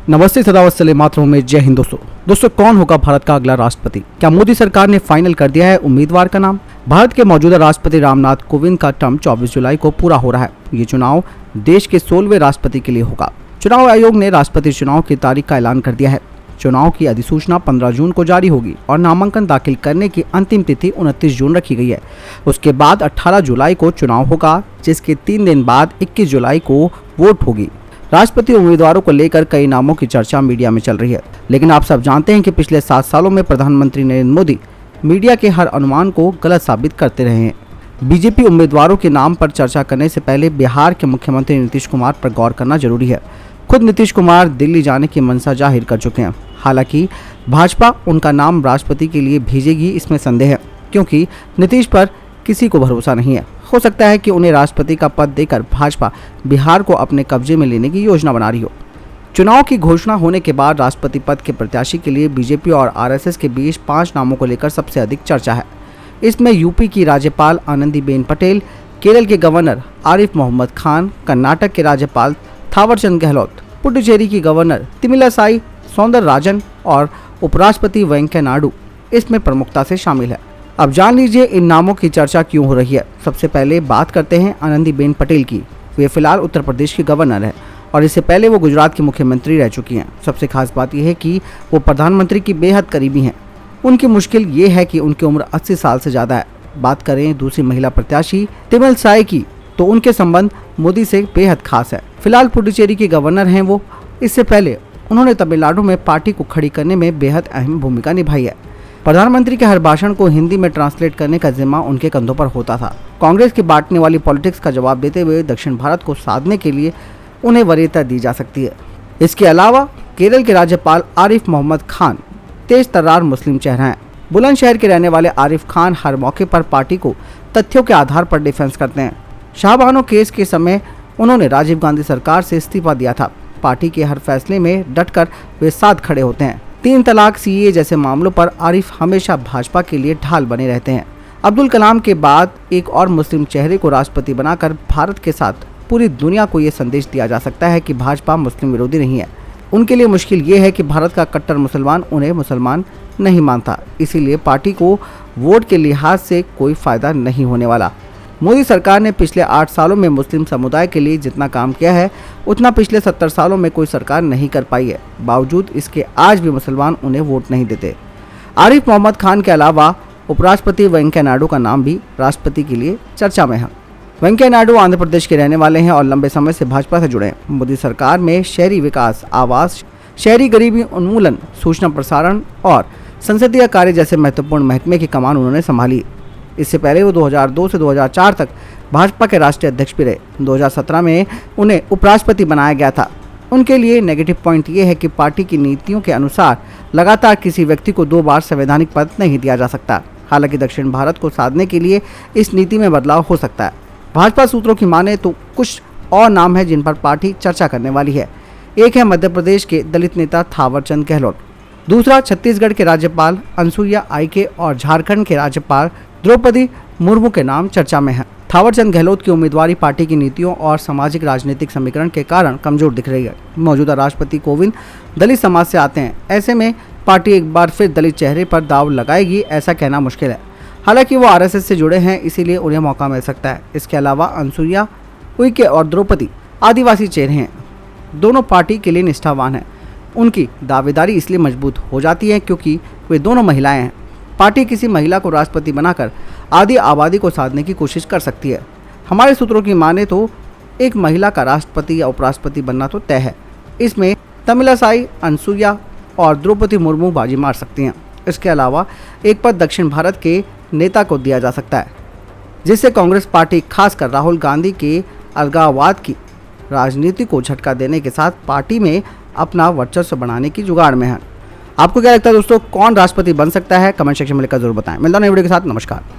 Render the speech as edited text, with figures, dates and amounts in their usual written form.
नमस्ते, सदा वत्सले मातरों में जय हिंद। दोस्तों कौन होगा भारत का अगला राष्ट्रपति? क्या मोदी सरकार ने फाइनल कर दिया है उम्मीदवार का नाम? भारत के मौजूदा राष्ट्रपति रामनाथ कोविंद का टर्म 24 जुलाई को पूरा हो रहा है। ये चुनाव देश के 16वें राष्ट्रपति के लिए होगा। चुनाव आयोग ने राष्ट्रपति चुनाव की तारीख का ऐलान कर दिया है। चुनाव की अधिसूचना 15 जून को जारी होगी और नामांकन दाखिल करने की अंतिम तिथि 29 जून रखी गई है। उसके बाद 18 जुलाई को चुनाव होगा, जिसके 3 दिन बाद 21 जुलाई को वोट होगी। राष्ट्रपति उम्मीदवारों को लेकर कई नामों की चर्चा मीडिया में चल रही है, लेकिन आप सब जानते हैं कि पिछले 7 सालों में प्रधानमंत्री नरेंद्र मोदी मीडिया के हर अनुमान को गलत साबित करते रहे हैं। बीजेपी उम्मीदवारों के नाम पर चर्चा करने से पहले बिहार के मुख्यमंत्री नीतीश कुमार पर गौर करना जरूरी है। खुद नीतीश कुमार दिल्ली जाने की मंशा जाहिर कर चुके हैं। हालांकि भाजपा उनका नाम राष्ट्रपति के लिए भेजेगी, इसमें संदेह है, क्योंकि नीतीश पर किसी को भरोसा नहीं है। हो सकता है कि उन्हें राष्ट्रपति का पद देकर भाजपा बिहार को अपने कब्जे में लेने की योजना बना रही हो। चुनाव की घोषणा होने के बाद राष्ट्रपति पद के प्रत्याशी के लिए बीजेपी और आरएसएस के बीच 5 नामों को लेकर सबसे अधिक चर्चा है। इसमें यूपी की राज्यपाल आनंदीबेन पटेल, केरल के गवर्नर आरिफ मोहम्मद खान, कर्नाटक के राज्यपाल थावरचंद गहलोत, पुडुचेरी की गवर्नर तमिलिसाई सौंदरराजन और उपराष्ट्रपति वेंकैया नायडू इसमें प्रमुखता से शामिल है। अब जान लीजिए इन नामों की चर्चा क्यों हो रही है। सबसे पहले बात करते हैं आनंदीबेन पटेल की। वे फिलहाल उत्तर प्रदेश की गवर्नर है और इससे पहले वो गुजरात की मुख्यमंत्री रह चुकी हैं। सबसे खास बात यह है कि वो प्रधानमंत्री की बेहद करीबी हैं। उनकी मुश्किल ये है कि उनकी उम्र 80 साल से ज़्यादा है। बात करें दूसरी महिला प्रत्याशी तमिलिसाई की, तो उनके संबंध मोदी से बेहद खास है। फिलहाल पुडुचेरी की गवर्नर हैं वो। इससे पहले उन्होंने तमिलनाडु में पार्टी को खड़ी करने में बेहद अहम भूमिका निभाई है। प्रधानमंत्री के हर भाषण को हिंदी में ट्रांसलेट करने का जिम्मा उनके कंधों पर होता था। कांग्रेस की बांटने वाली पॉलिटिक्स का जवाब देते हुए दक्षिण भारत को साधने के लिए उन्हें वरीयता दी जा सकती है। इसके अलावा केरल के राज्यपाल आरिफ मोहम्मद खान तेज तर्रार मुस्लिम चेहरा हैं। बुलंदशहर के रहने वाले आरिफ खान हर मौके पर पार्टी को तथ्यों के आधार पर डिफेंस करते हैं। शाहबानो केस के समय उन्होंने राजीव गांधी सरकार से इस्तीफा दिया था। पार्टी के हर फैसले में डटकर वे साथ खड़े होते हैं। 3 तलाक, सीएए जैसे मामलों पर आरिफ हमेशा भाजपा के लिए ढाल बने रहते हैं। अब्दुल कलाम के बाद एक और मुस्लिम चेहरे को राष्ट्रपति बनाकर भारत के साथ पूरी दुनिया को ये संदेश दिया जा सकता है कि भाजपा मुस्लिम विरोधी नहीं है। उनके लिए मुश्किल ये है कि भारत का कट्टर मुसलमान उन्हें मुसलमान नहीं मानता, इसीलिए पार्टी को वोट के लिहाज से कोई फायदा नहीं होने वाला। मोदी सरकार ने पिछले 8 सालों में मुस्लिम समुदाय के लिए जितना काम किया है, उतना पिछले 70 सालों में कोई सरकार नहीं कर पाई है। बावजूद इसके आज भी मुसलमान उन्हें वोट नहीं देते। आरिफ मोहम्मद खान के अलावा उपराष्ट्रपति वेंकैया नायडू का नाम भी राष्ट्रपति के लिए चर्चा में है। वेंकैया नायडू आंध्र प्रदेश के रहने वाले हैं और लंबे समय से भाजपा से जुड़े हैं। मोदी सरकार में शहरी विकास, आवास, शहरी गरीबी उन्मूलन, सूचना प्रसारण और संसदीय कार्य जैसे महत्वपूर्ण महकमे की कमान उन्होंने संभाली। इससे पहले वो 2002 से 2004 तक भाजपा के राष्ट्रीय अध्यक्ष भी रहे। 2017 में उन्हें उपराष्ट्रपति बनाया गया था। उनके लिए नेगेटिव पॉइंट ये है कि पार्टी की नीतियों के अनुसार लगातार किसी व्यक्ति को 2 बार संवैधानिक पद नहीं दिया जा सकता। हालांकि दक्षिण भारत को साधने के लिए इस नीति में बदलाव हो सकता है। भाजपा सूत्रों की माने तो कुछ और नाम है जिन पर पार्टी चर्चा करने वाली है। एक है मध्य प्रदेश के दलित नेता थावरचंद गहलोत, दूसरा छत्तीसगढ़ के राज्यपाल अनुसुईया उइके और झारखंड के राज्यपाल द्रौपदी मुर्मू के नाम चर्चा में है। थावरचंद गहलोत की उम्मीदवारी पार्टी की नीतियों और सामाजिक राजनीतिक समीकरण के कारण कमजोर दिख रही है। मौजूदा राष्ट्रपति कोविंद दलित समाज से आते हैं। ऐसे में पार्टी एक बार फिर दलित चेहरे पर दाव लगाएगी, ऐसा कहना मुश्किल है। हालांकि वो आरएसएस से जुड़े हैं, इसीलिए उन्हें मौका मिल सकता है। इसके अलावा अनुसुईया उइके और द्रौपदी आदिवासी चेहरे हैं। दोनों पार्टी के लिए निष्ठावान हैं। उनकी दावेदारी इसलिए मजबूत हो जाती है क्योंकि वे दोनों महिलाएं हैं। पार्टी किसी महिला को राष्ट्रपति बनाकर आधी आबादी को साधने की कोशिश कर सकती है। हमारे सूत्रों की माने तो एक महिला का राष्ट्रपति या उपराष्ट्रपति बनना तो तय है। इसमें तमिलिसाई, अनुसुईया और द्रौपदी मुर्मू बाजी मार सकती हैं। इसके अलावा एक पद दक्षिण भारत के नेता को दिया जा सकता है, जिससे कांग्रेस पार्टी खासकर राहुल गांधी के अलगाववाद की राजनीति को झटका देने के साथ पार्टी में अपना वर्चस्व बढ़ाने की जुगाड़ में है। आपको क्या लगता है दोस्तों, कौन राष्ट्रपति बन सकता है? कमेंट सेक्शन में लिखकर जरूर बताएं। मिलता हूं नई वीडियो के साथ। नमस्कार।